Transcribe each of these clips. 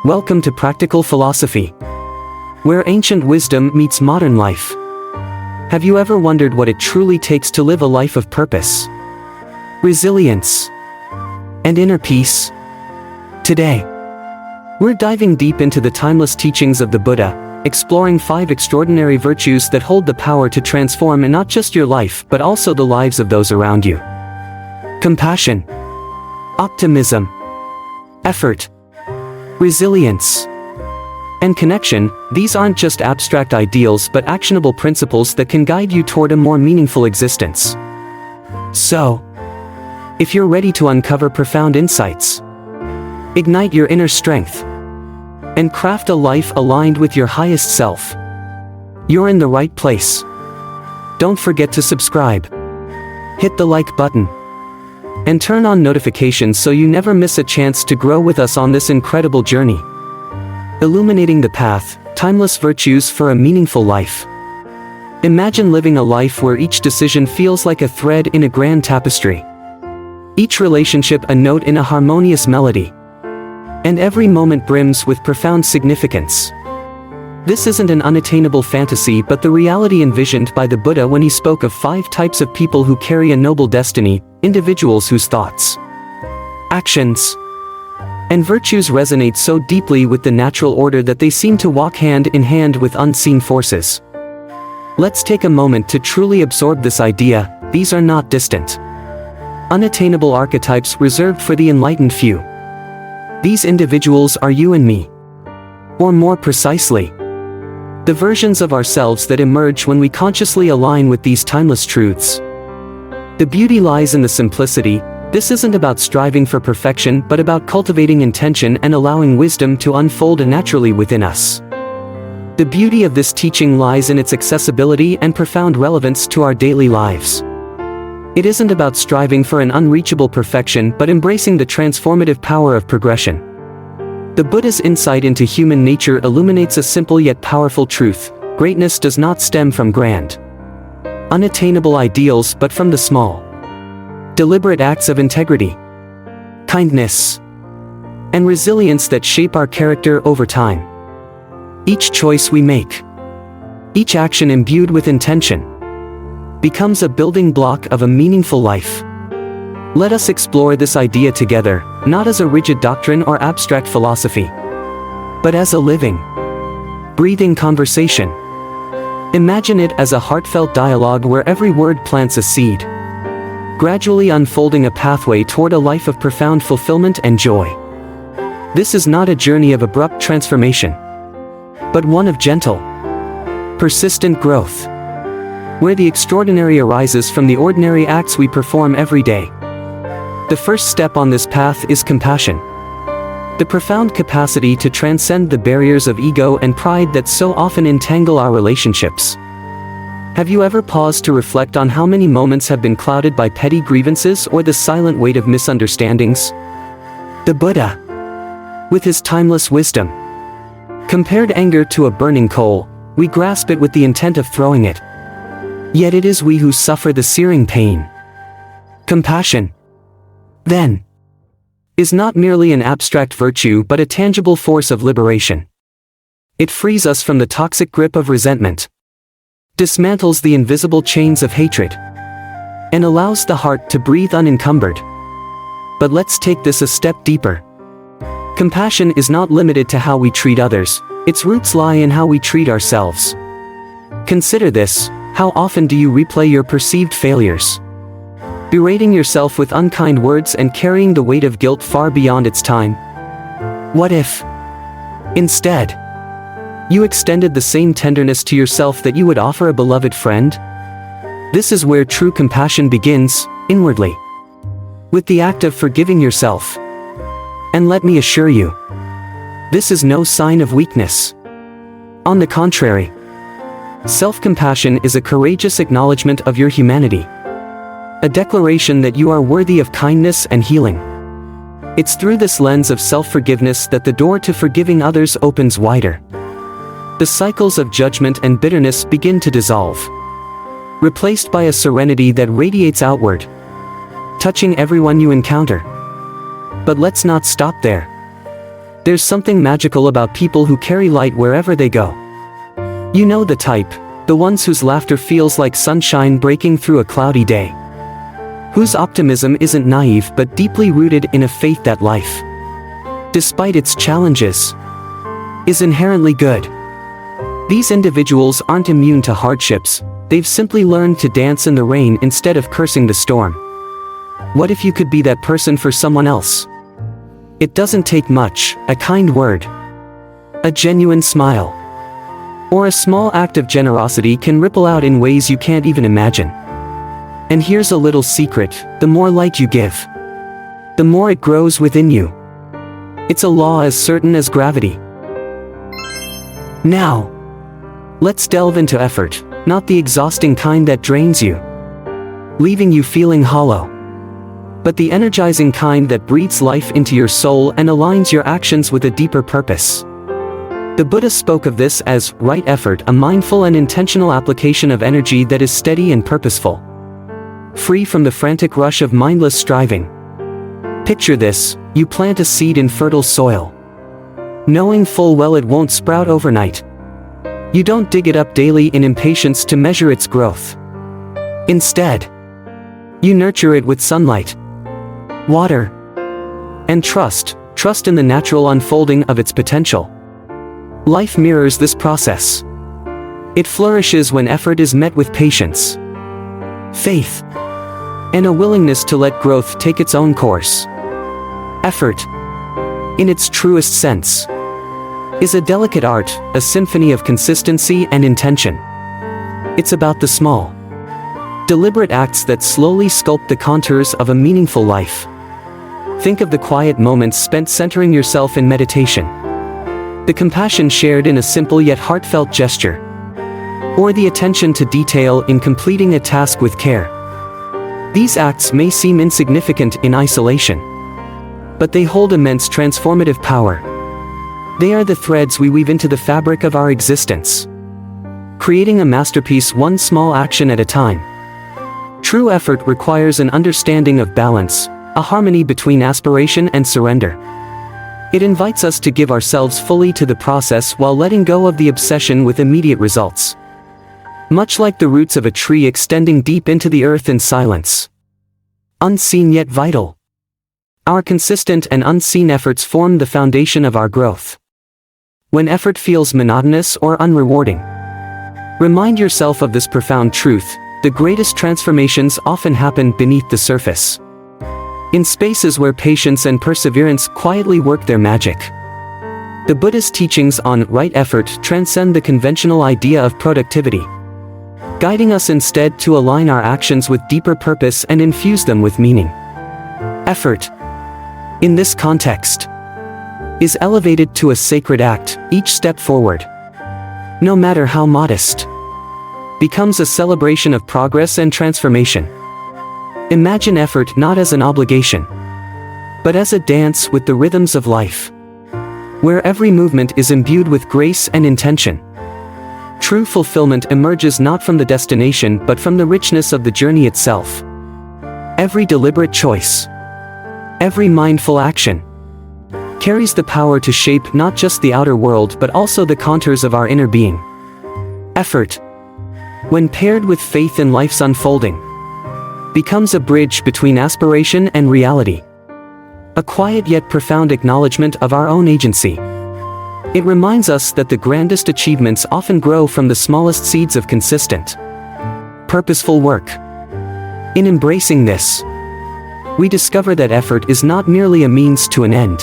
Welcome to Practical Philosophy, where ancient wisdom meets modern life. Have you ever wondered what it truly takes to live a life of purpose, resilience, and inner peace? Today, we're diving deep into the timeless teachings of the Buddha, exploring 5 extraordinary virtues that hold the power to transform not just your life but also the lives of those around you. Compassion, optimism, effort, resilience, and connection. These aren't just abstract ideals but actionable principles that can guide you toward a more meaningful existence. So, if you're ready to uncover profound insights, ignite your inner strength, and craft a life aligned with your highest self, you're in the right place. Don't forget to subscribe, hit the like button, and turn on notifications so you never miss a chance to grow with us on this incredible journey. Illuminating the path, timeless virtues for a meaningful life. Imagine living a life where each decision feels like a thread in a grand tapestry, each relationship a note in a harmonious melody, and every moment brims with profound significance. This isn't an unattainable fantasy but the reality envisioned by the Buddha when he spoke of 5 types of people who carry a noble destiny, individuals whose thoughts, actions, and virtues resonate so deeply with the natural order that they seem to walk hand in hand with unseen forces. Let's take a moment to truly absorb this idea. These are not distant, unattainable archetypes reserved for the enlightened few. These individuals are you and me. Or more precisely, the versions of ourselves that emerge when we consciously align with these timeless truths. The beauty lies in the simplicity. This isn't about striving for perfection but about cultivating intention and allowing wisdom to unfold naturally within us. The beauty of this teaching lies in its accessibility and profound relevance to our daily lives. It isn't about striving for an unreachable perfection but embracing the transformative power of progression. The Buddha's insight into human nature illuminates a simple yet powerful truth: greatness does not stem from grand, unattainable ideals but from the small, deliberate acts of integrity, kindness, and resilience that shape our character over time. Each choice we make, each action imbued with intention, becomes a building block of a meaningful life. Let us explore this idea together, not as a rigid doctrine or abstract philosophy, but as a living, breathing conversation. Imagine it as a heartfelt dialogue where every word plants a seed, gradually unfolding a pathway toward a life of profound fulfillment and joy. This is not a journey of abrupt transformation, but one of gentle, persistent growth, where the extraordinary arises from the ordinary acts we perform every day. The first step on this path is compassion, the profound capacity to transcend the barriers of ego and pride that so often entangle our relationships. Have you ever paused to reflect on how many moments have been clouded by petty grievances or the silent weight of misunderstandings? The Buddha, with his timeless wisdom, compared anger to a burning coal. We grasp it with the intent of throwing it, yet it is we who suffer the searing pain. Compassion, then, is not merely an abstract virtue but a tangible force of liberation. It frees us from the toxic grip of resentment, dismantles the invisible chains of hatred, and allows the heart to breathe unencumbered. But let's take this a step deeper. Compassion is not limited to how we treat others. Its roots lie in how we treat ourselves. Consider this: how often do you replay your perceived failures, berating yourself with unkind words and carrying the weight of guilt far beyond its time? What if, instead, you extended the same tenderness to yourself that you would offer a beloved friend? This is where true compassion begins, inwardly, with the act of forgiving yourself. And let me assure you, this is no sign of weakness. On the contrary, self-compassion is a courageous acknowledgement of your humanity, a declaration that you are worthy of kindness and healing. It's through this lens of self-forgiveness that the door to forgiving others opens wider. The cycles of judgment and bitterness begin to dissolve, replaced by a serenity that radiates outward, touching everyone you encounter. But let's not stop there. There's something magical about people who carry light wherever they go. You know the type, the ones whose laughter feels like sunshine breaking through a cloudy day. Whose optimism isn't naive but deeply rooted in a faith that life, despite its challenges, is inherently good. These individuals aren't immune to hardships, they've simply learned to dance in the rain instead of cursing the storm. What if you could be that person for someone else? It doesn't take much, a kind word, a genuine smile, or a small act of generosity can ripple out in ways you can't even imagine. And here's a little secret, the more light you give, the more it grows within you. It's a law as certain as gravity. Now, let's delve into effort, not the exhausting kind that drains you, leaving you feeling hollow, but the energizing kind that breathes life into your soul and aligns your actions with a deeper purpose. The Buddha spoke of this as right effort, a mindful and intentional application of energy that is steady and purposeful, free from the frantic rush of mindless striving. Picture this: you plant a seed in fertile soil, knowing full well it won't sprout overnight. You don't dig it up daily in impatience to measure its growth. Instead, you nurture it with sunlight, water, and trust in the natural unfolding of its potential. Life mirrors this process. It flourishes when effort is met with patience, faith, and a willingness to let growth take its own course. Effort, in its truest sense, is a delicate art, a symphony of consistency and intention. It's about the small, deliberate acts that slowly sculpt the contours of a meaningful life. Think of the quiet moments spent centering yourself in meditation, the compassion shared in a simple yet heartfelt gesture, or the attention to detail in completing a task with care. These acts may seem insignificant in isolation, but they hold immense transformative power. They are the threads we weave into the fabric of our existence, creating a masterpiece one small action at a time. True effort requires an understanding of balance, a harmony between aspiration and surrender. It invites us to give ourselves fully to the process while letting go of the obsession with immediate results. Much like the roots of a tree extending deep into the earth in silence, unseen yet vital, our consistent and unseen efforts form the foundation of our growth. When effort feels monotonous or unrewarding, remind yourself of this profound truth: the greatest transformations often happen beneath the surface, in spaces where patience and perseverance quietly work their magic. The Buddha's teachings on right effort transcend the conventional idea of productivity, guiding us instead to align our actions with deeper purpose and infuse them with meaning. Effort, in this context, is elevated to a sacred act. Each step forward, no matter how modest, becomes a celebration of progress and transformation. Imagine effort not as an obligation, but as a dance with the rhythms of life, where every movement is imbued with grace and intention. True fulfillment emerges not from the destination but from the richness of the journey itself. Every deliberate choice, every mindful action, carries the power to shape not just the outer world but also the contours of our inner being. Effort, when paired with faith in life's unfolding, becomes a bridge between aspiration and reality, a quiet yet profound acknowledgement of our own agency. It reminds us that the grandest achievements often grow from the smallest seeds of consistent, purposeful work. In embracing this, we discover that effort is not merely a means to an end,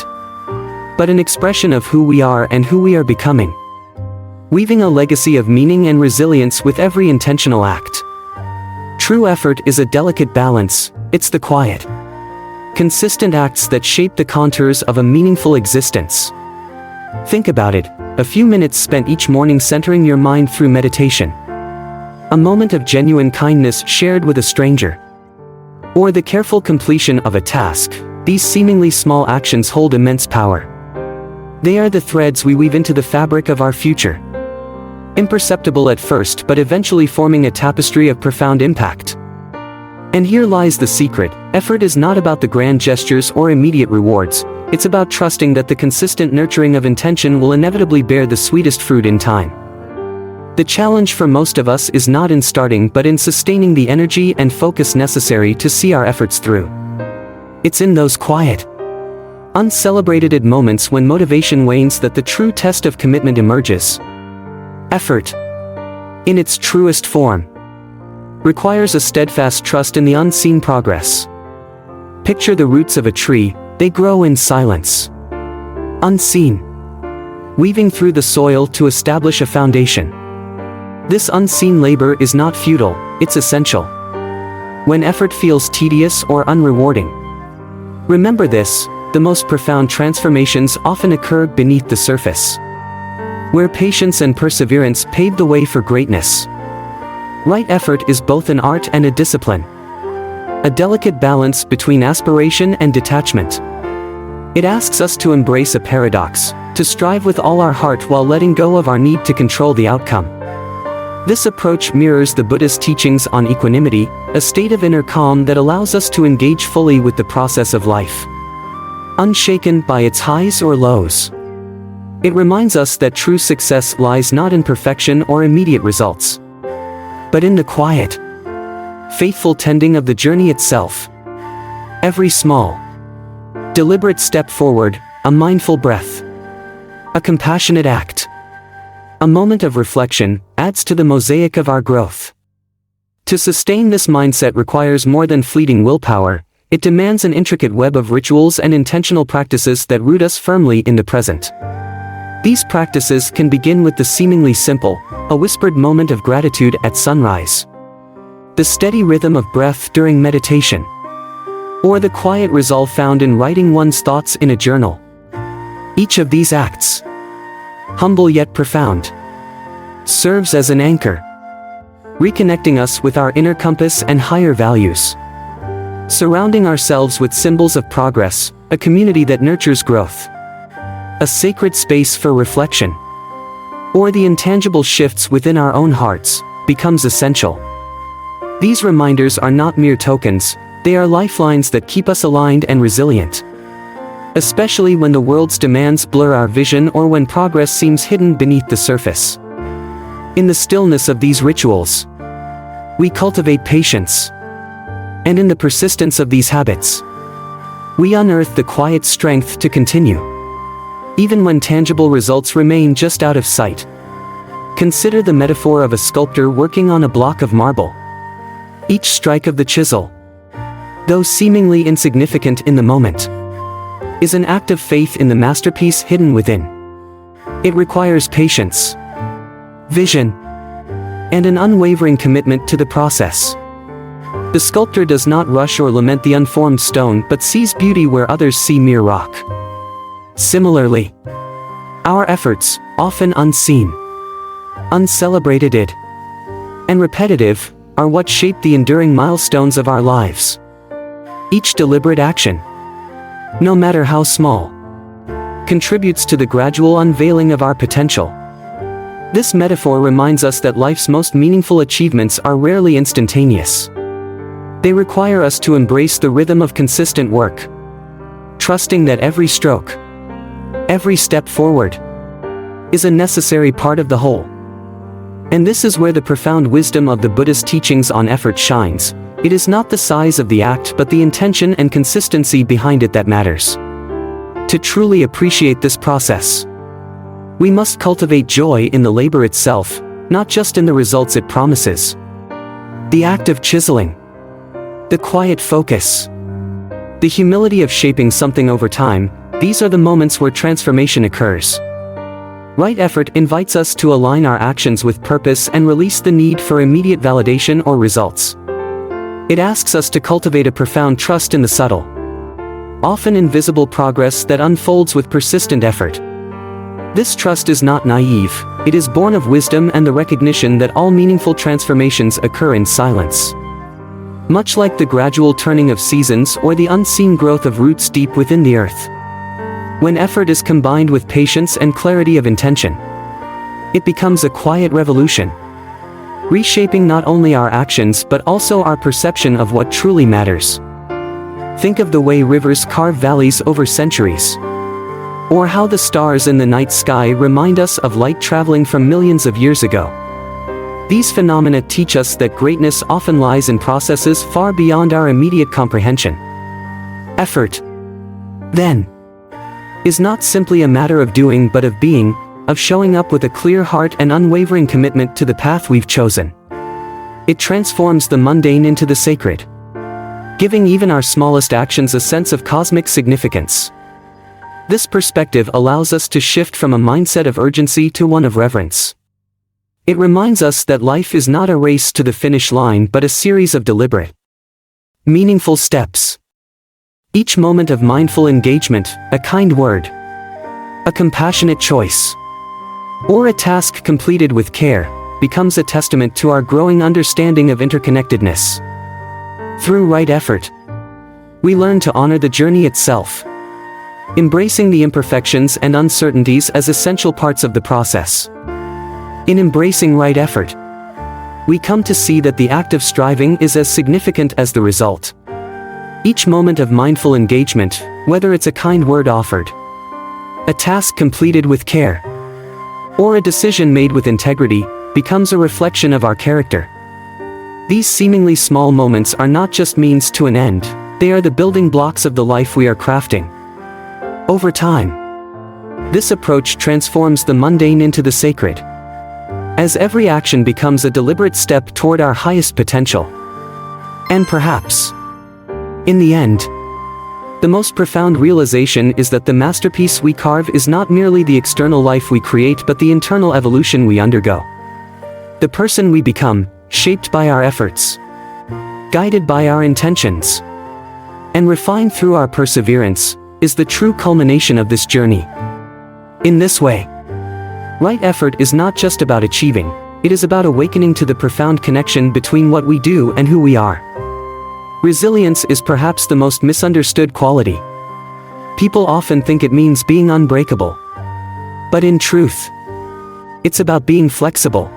but an expression of who we are and who we are becoming, weaving a legacy of meaning and resilience with every intentional act. True effort is a delicate balance. It's the quiet, consistent acts that shape the contours of a meaningful existence. Think about it: a few minutes spent each morning centering your mind through meditation, a moment of genuine kindness shared with a stranger, or the careful completion of a task. These seemingly small actions hold immense power. They are the threads we weave into the fabric of our future, imperceptible at first but eventually forming a tapestry of profound impact. And here lies the secret: effort is not about the grand gestures or immediate rewards, It's about trusting that the consistent nurturing of intention will inevitably bear the sweetest fruit in time. The challenge for most of us is not in starting but in sustaining the energy and focus necessary to see our efforts through. It's in those quiet, uncelebrated moments when motivation wanes that the true test of commitment emerges. Effort, in its truest form, requires a steadfast trust in the unseen progress. Picture the roots of a tree. They grow in silence, unseen, weaving through the soil to establish a foundation. This unseen labor is not futile, it's essential. When effort feels tedious or unrewarding, remember this: the most profound transformations often occur beneath the surface, where patience and perseverance pave the way for greatness. Right effort is both an art and a discipline, a delicate balance between aspiration and detachment. It asks us to embrace a paradox, to strive with all our heart while letting go of our need to control the outcome. This approach mirrors the Buddhist teachings on equanimity, a state of inner calm that allows us to engage fully with the process of life, unshaken by its highs or lows. It reminds us that true success lies not in perfection or immediate results, but in the quiet, faithful tending of the journey itself. Every small, deliberate step forward, a mindful breath, a compassionate act, a moment of reflection, adds to the mosaic of our growth. To sustain this mindset requires more than fleeting willpower. It demands an intricate web of rituals and intentional practices that root us firmly in the present. These practices can begin with the seemingly simple, a whispered moment of gratitude at sunrise, the steady rhythm of breath during meditation, or the quiet resolve found in writing one's thoughts in a journal. Each of these acts, humble yet profound, serves as an anchor, reconnecting us with our inner compass and higher values. Surrounding ourselves with symbols of progress, a community that nurtures growth, a sacred space for reflection, or the intangible shifts within our own hearts, becomes essential. These reminders are not mere tokens, they are lifelines that keep us aligned and resilient, especially when the world's demands blur our vision or when progress seems hidden beneath the surface. In the stillness of these rituals, we cultivate patience, and in the persistence of these habits, we unearth the quiet strength to continue, even when tangible results remain just out of sight. Consider the metaphor of a sculptor working on a block of marble. Each strike of the chisel, though seemingly insignificant in the moment, is an act of faith in the masterpiece hidden within. It requires patience, vision, and an unwavering commitment to the process. The sculptor does not rush or lament the unformed stone but sees beauty where others see mere rock. Similarly, our efforts, often unseen, uncelebrated, and repetitive, are what shape the enduring milestones of our lives. Each deliberate action, no matter how small, contributes to the gradual unveiling of our potential. This metaphor reminds us that life's most meaningful achievements are rarely instantaneous. They require us to embrace the rhythm of consistent work, trusting that every stroke, every step forward, is a necessary part of the whole. And this is where the profound wisdom of the Buddhist teachings on effort shines. It is not the size of the act but the intention and consistency behind it that matters. To truly appreciate this process, we must cultivate joy in the labor itself, not just in the results it promises. The act of chiseling, the quiet focus, the humility of shaping something over time, these are the moments where transformation occurs. Right effort invites us to align our actions with purpose and release the need for immediate validation or results. It asks us to cultivate a profound trust in the subtle, often invisible progress that unfolds with persistent effort. This trust is not naive, it is born of wisdom and the recognition that all meaningful transformations occur in silence. Much like the gradual turning of seasons or the unseen growth of roots deep within the earth. When effort is combined with patience and clarity of intention, it becomes a quiet revolution, reshaping not only our actions but also our perception of what truly matters. Think of the way rivers carve valleys over centuries. Or how the stars in the night sky remind us of light traveling from millions of years ago. These phenomena teach us that greatness often lies in processes far beyond our immediate comprehension. Effort, then, is not simply a matter of doing but of being, of showing up with a clear heart and unwavering commitment to the path we've chosen. It transforms the mundane into the sacred, giving even our smallest actions a sense of cosmic significance. This perspective allows us to shift from a mindset of urgency to one of reverence. It reminds us that life is not a race to the finish line but a series of deliberate, meaningful steps. Each moment of mindful engagement, a kind word, a compassionate choice, or a task completed with care, becomes a testament to our growing understanding of interconnectedness. Through right effort, we learn to honor the journey itself, embracing the imperfections and uncertainties as essential parts of the process. In embracing right effort, we come to see that the act of striving is as significant as the result. Each moment of mindful engagement, whether it's a kind word offered, a task completed with care, or a decision made with integrity, becomes a reflection of our character. These seemingly small moments are not just means to an end, they are the building blocks of the life we are crafting. Over time, this approach transforms the mundane into the sacred, as every action becomes a deliberate step toward our highest potential. And perhaps, in the end, the most profound realization is that the masterpiece we carve is not merely the external life we create but the internal evolution we undergo. The person we become, shaped by our efforts, guided by our intentions, and refined through our perseverance, is the true culmination of this journey. In this way, right effort is not just about achieving, it is about awakening to the profound connection between what we do and who we are. Resilience is perhaps the most misunderstood quality. People often think it means being unbreakable. But in truth, it's about being flexible,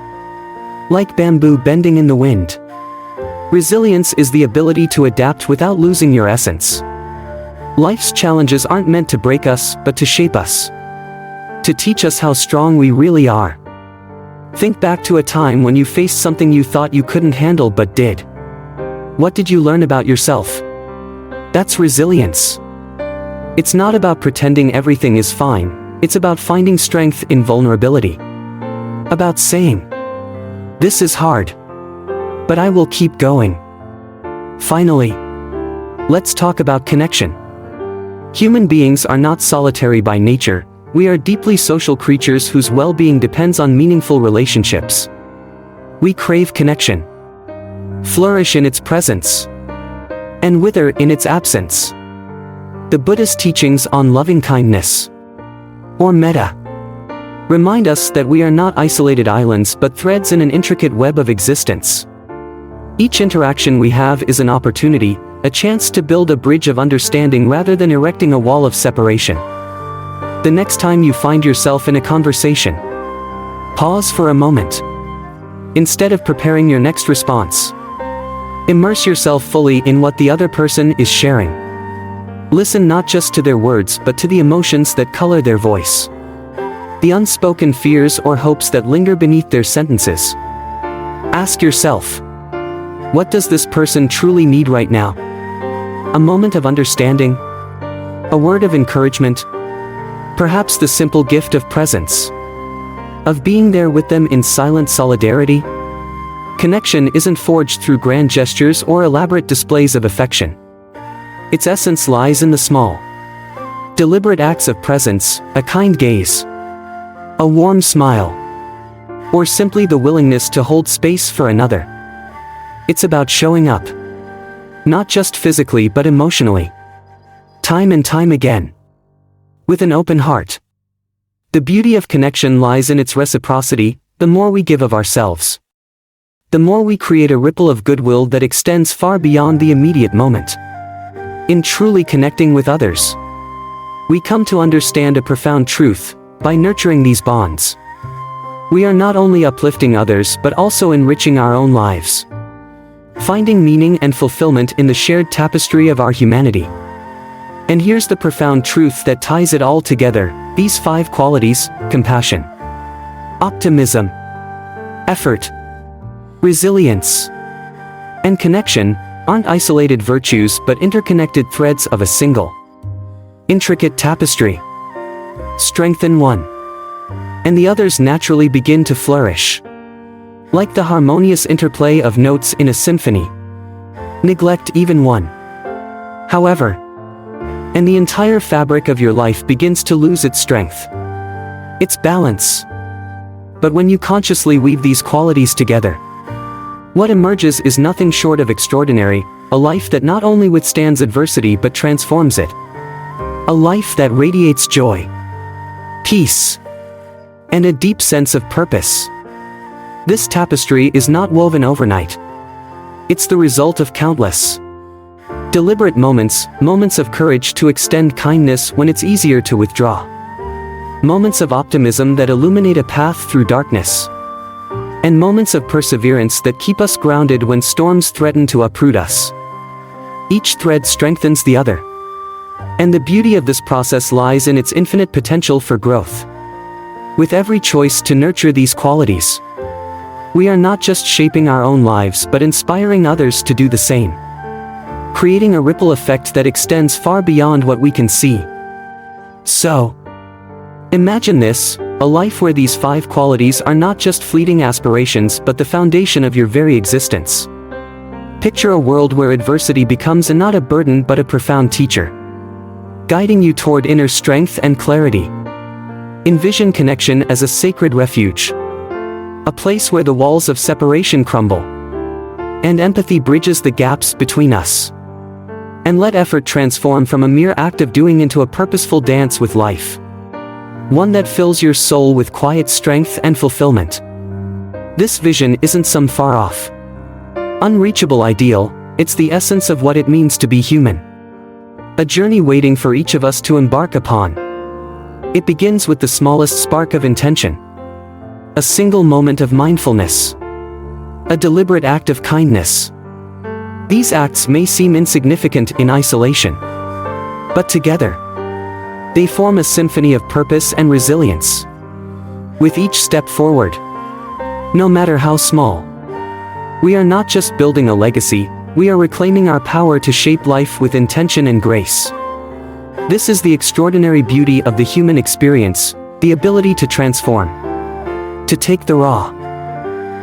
like bamboo bending in the wind. Resilience is the ability to adapt without losing your essence. Life's challenges aren't meant to break us, but to shape us, to teach us how strong we really are. Think back to a time when you faced something you thought you couldn't handle but did. What did you learn about yourself? That's resilience. It's not about pretending everything is fine, it's about finding strength in vulnerability. About saying, "This is hard, but I will keep going." Finally, let's talk about connection. Human beings are not solitary by nature. We are deeply social creatures whose well-being depends on meaningful relationships. We crave connection, flourish in its presence, and wither in its absence. The Buddhist teachings on loving-kindness, or metta, remind us that we are not isolated islands but threads in an intricate web of existence. Each interaction we have is an opportunity, a chance to build a bridge of understanding rather than erecting a wall of separation. The next time you find yourself in a conversation, pause for a moment. Instead of preparing your next response, immerse yourself fully in what the other person is sharing. Listen not just to their words but to the emotions that color their voice, the unspoken fears or hopes that linger beneath their sentences. Ask yourself, what does this person truly need right now? A moment of understanding? A word of encouragement? Perhaps the simple gift of presence, of being there with them in silent solidarity? Connection isn't forged through grand gestures or elaborate displays of affection. Its essence lies in the small, deliberate acts of presence, a kind gaze, a warm smile, or simply the willingness to hold space for another. It's about showing up, not just physically but emotionally, time and time again, with an open heart. The beauty of connection lies in its reciprocity. The more we give of ourselves, the more we create a ripple of goodwill that extends far beyond the immediate moment. In truly connecting with others, we come to understand a profound truth. By nurturing these bonds, we are not only uplifting others but also enriching our own lives. finding meaning and fulfillment in the shared tapestry of our humanity. And here's the profound truth that ties it all together: these 5 qualities, compassion, optimism, effort, resilience, and connection, aren't isolated virtues but interconnected threads of a single, intricate tapestry. Strengthen one, and the others naturally begin to flourish. Like the harmonious interplay of notes in a symphony. Neglect even one, however, and the entire fabric of your life begins to lose its strength, its balance. But when you consciously weave these qualities together, what emerges is nothing short of extraordinary: a life that not only withstands adversity but transforms it. A life that radiates joy, peace, and a deep sense of purpose. This tapestry is not woven overnight. It's the result of countless, deliberate moments of courage to extend kindness when it's easier to withdraw. Moments of optimism that illuminate a path through darkness. And moments of perseverance that keep us grounded when storms threaten to uproot us. Each thread strengthens the other. And the beauty of this process lies in its infinite potential for growth. With every choice to nurture these qualities, we are not just shaping our own lives but inspiring others to do the same. Creating a ripple effect that extends far beyond what we can see. So, imagine this: a life where these 5 qualities are not just fleeting aspirations but the foundation of your very existence. Picture a world where adversity becomes not a burden but a profound teacher, guiding you toward inner strength and clarity. Envision connection as a sacred refuge. A place where the walls of separation crumble, and empathy bridges the gaps between us. And let effort transform from a mere act of doing into a purposeful dance with life. One that fills your soul with quiet strength and fulfillment. This vision isn't some far-off, unreachable ideal, it's the essence of what it means to be human. A journey waiting for each of us to embark upon. It begins with the smallest spark of intention. A single moment of mindfulness. A deliberate act of kindness. These acts may seem insignificant in isolation, but together, they form a symphony of purpose and resilience. With each step forward, no matter how small, we are not just building a legacy, we are reclaiming our power to shape life with intention and grace. This is the extraordinary beauty of the human experience, the ability to transform. To take the raw,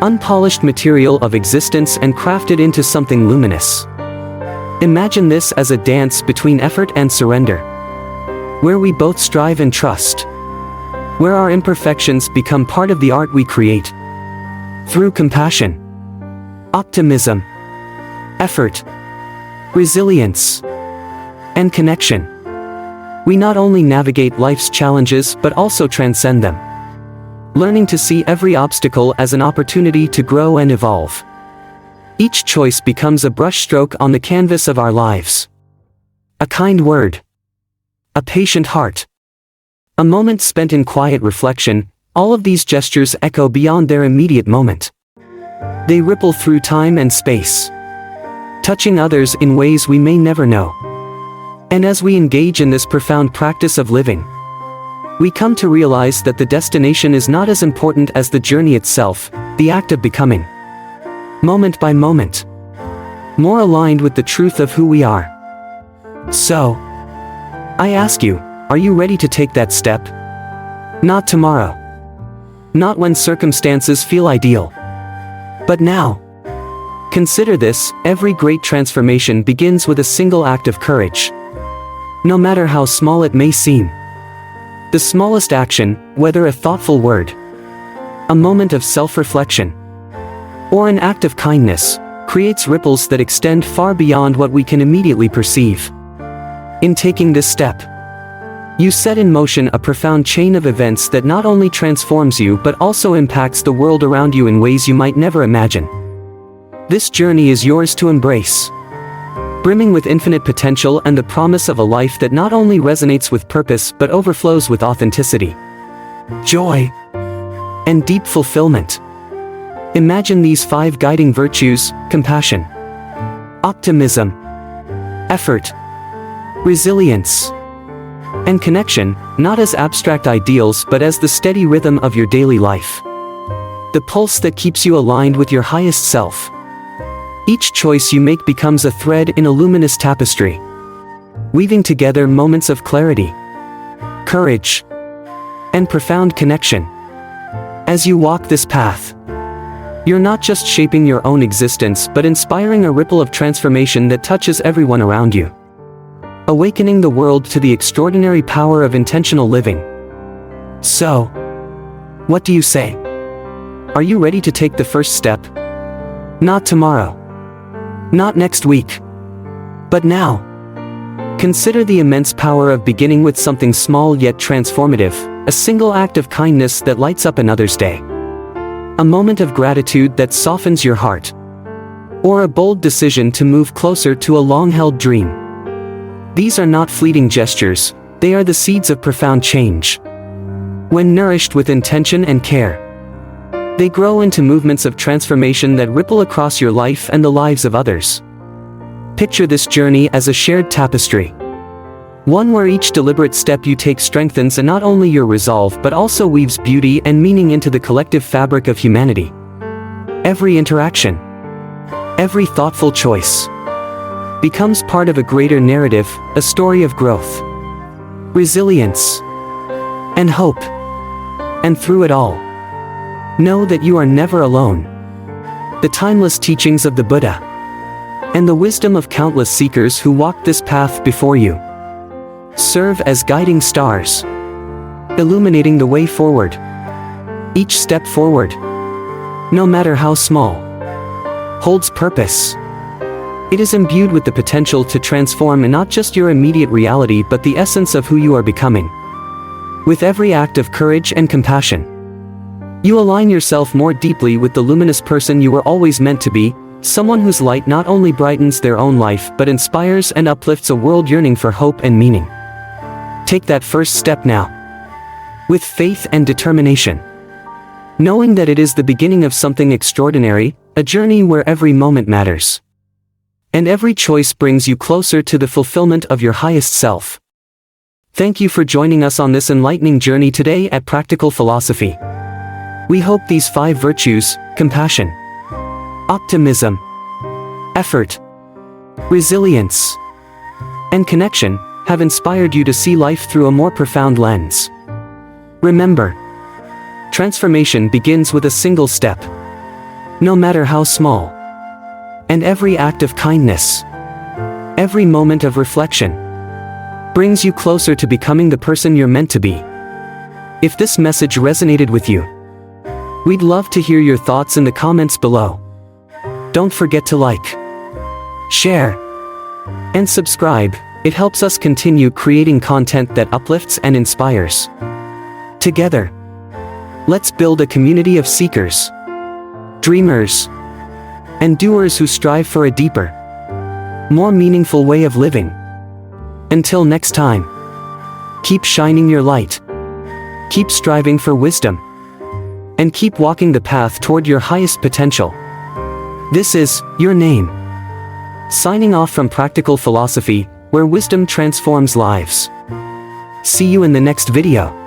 unpolished material of existence and craft it into something luminous. Imagine this as a dance between effort and surrender, where we both strive and trust, where our imperfections become part of the art we create. Through compassion, optimism, effort, resilience, and connection, we not only navigate life's challenges but also transcend them. Learning to see every obstacle as an opportunity to grow and evolve. Each choice becomes a brushstroke on the canvas of our lives. A kind word, a patient heart, a moment spent in quiet reflection, all of these gestures echo beyond their immediate moment. They ripple through time and space, touching others in ways we may never know. And as we engage in this profound practice of living, we come to realize that the destination is not as important as the journey itself, the act of becoming, moment by moment, more aligned with the truth of who we are. So, I ask you, are you ready to take that step? Not tomorrow. Not when circumstances feel ideal. But now. Consider this: every great transformation begins with a single act of courage. No matter how small it may seem. The smallest action, whether a thoughtful word, a moment of self-reflection, or an act of kindness, creates ripples that extend far beyond what we can immediately perceive. In taking this step, you set in motion a profound chain of events that not only transforms you but also impacts the world around you in ways you might never imagine. This journey is yours to embrace, brimming with infinite potential and the promise of a life that not only resonates with purpose but overflows with authenticity, joy, and deep fulfillment. Imagine these 5 guiding virtues: compassion, optimism, effort, resilience, and connection, not as abstract ideals but as the steady rhythm of your daily life. The pulse that keeps you aligned with your highest self. Each choice you make becomes a thread in a luminous tapestry, weaving together moments of clarity, courage, and profound connection. As you walk this path, you're not just shaping your own existence but inspiring a ripple of transformation that touches everyone around you, awakening the world to the extraordinary power of intentional living. So, what do you say? Are you ready to take the first step? Not tomorrow. Not next week. But now. Consider the immense power of beginning with something small yet transformative, a single act of kindness that lights up another's day. A moment of gratitude that softens your heart. Or a bold decision to move closer to a long-held dream. These are not fleeting gestures, they are the seeds of profound change. When nourished with intention and care, they grow into movements of transformation that ripple across your life and the lives of others. Picture this journey as a shared tapestry. One where each deliberate step you take strengthens not only your resolve but also weaves beauty and meaning into the collective fabric of humanity. Every interaction, every thoughtful choice, becomes part of a greater narrative, a story of growth, resilience, and hope. And through it all, know that you are never alone. The timeless teachings of the Buddha, and the wisdom of countless seekers who walked this path before you, serve as guiding stars, illuminating the way forward. Each step forward, no matter how small, holds purpose. It is imbued with the potential to transform not just your immediate reality but the essence of who you are becoming. With every act of courage and compassion, you align yourself more deeply with the luminous person you were always meant to be, someone whose light not only brightens their own life but inspires and uplifts a world yearning for hope and meaning. Take that first step now, with faith and determination, knowing that it is the beginning of something extraordinary, a journey where every moment matters, and every choice brings you closer to the fulfillment of your highest self. Thank you for joining us on this enlightening journey today at Practical Philosophy. We hope these 5 virtues, compassion, optimism, effort, resilience, and connection, have inspired you to see life through a more profound lens. Remember, transformation begins with a single step, no matter how small. And every act of kindness, every moment of reflection, brings you closer to becoming the person you're meant to be. If this message resonated with you, we'd love to hear your thoughts in the comments below. Don't forget to like, share, and subscribe. It helps us continue creating content that uplifts and inspires. Together, let's build a community of seekers, dreamers, and doers who strive for a deeper, more meaningful way of living. Until next time, keep shining your light, keep striving for wisdom, and keep walking the path toward your highest potential. This is Your Name, signing off from Practical Philosophy, where wisdom transforms lives. See you in the next video.